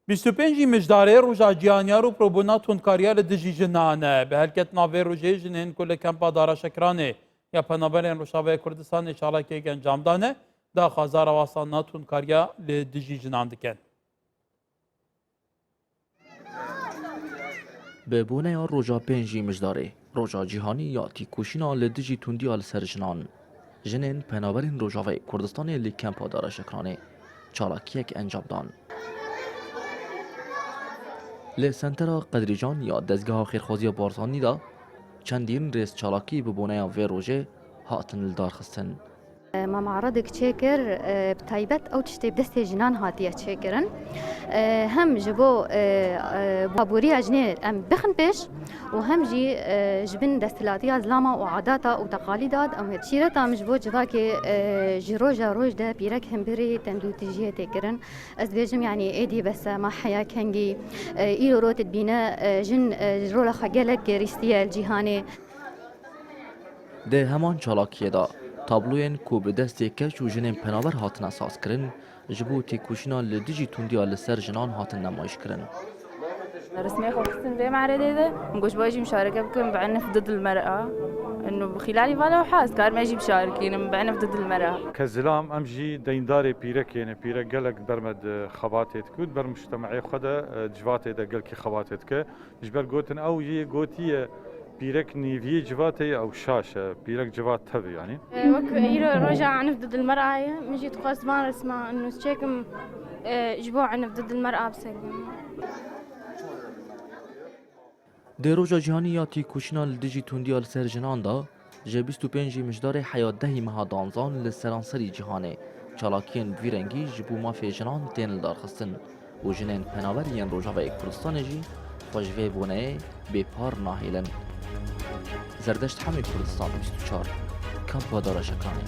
25 مجدارê roja giyaniyar û probûna tundkariya li dijî jinan e. Bi helketina vê rojê jinên ku li kempa Daraşekranê ya Penaberên Rojavayê Kurdistanê çalakiyek encam dane, daxwaza rawastana tundkariya li dijî jinan dikin. Bi bûneya roja pêncî mijdarê, roja cîhanî ya tîkuşîna li dijî tundiya li ser jinan. Jinên Penaberên Rojavayê Kurdistanê li kempa Daraşekranê çalakiyek encam dan. Li sentera Qedrîcan ya dezgeha xêrxwaziya Barzanî da çendîn rêz çalakî bi bûneya vê rojê hatin li darxistin. ما معرضك تشاكر بتايبت او تشتي بدستي جنان هاتيه تشاكرن هم جبو بابوريا جنيه ام بخن بيش وهم جي جبن دستلاتيا زلاما وعاداتا وتقاليدات ام تشيرتا مجبو جواكي جروجا روج ده بيرك هم بري تندو تجيه تكرن از بيجم يعني ايدي بس ما حيا كنجي ايرو روت بينا جن رولا خجلك ريستيا الجيهاني Dê heman çalakiyê da tabloyên ku bi destê keç û jinên penaber hatin esas kirin, ji bo têkoşîna li dijî tundiya li ser jinan hatin nemaîşkirin. رسمي خصوصا في معرض هذا مقولش باجي مشاركة بكم بعنف ضد المرأة انه بخلالي فانا وحاس كار ما يجي مشاركين بعنف ضد المرأة كزلام امجي دينداري بيرك يعني بيرك قالك برمد خباتت كود بر مجتمعي خدا جواتي دا قالك خباتت ك جبر قوتن او يي قوتيه بيرك نيفي جواتي او شاشه بيرك جوات تبي يعني وك يرو رجع عنف ضد المرأة مجي تقاس ما رسمة انه شيكم جبوع عنف ضد المرأة بسكم Dê roja cîhanî ya tîkoşîna li dijî tundiya li ser jinan da ji 25 mijdarê heya dehî meha danzan li seranserî cîhanê çalakiyên bi vî rengî ji bo mafê jinan tên li darxistin û jinên penaber yên Rojavayê Kurdistanê jî xwe ji vê bûneyê bêpar nahêlin. Zerdeşt Hemê Kurdistan 24 Kampa Daraşekranê.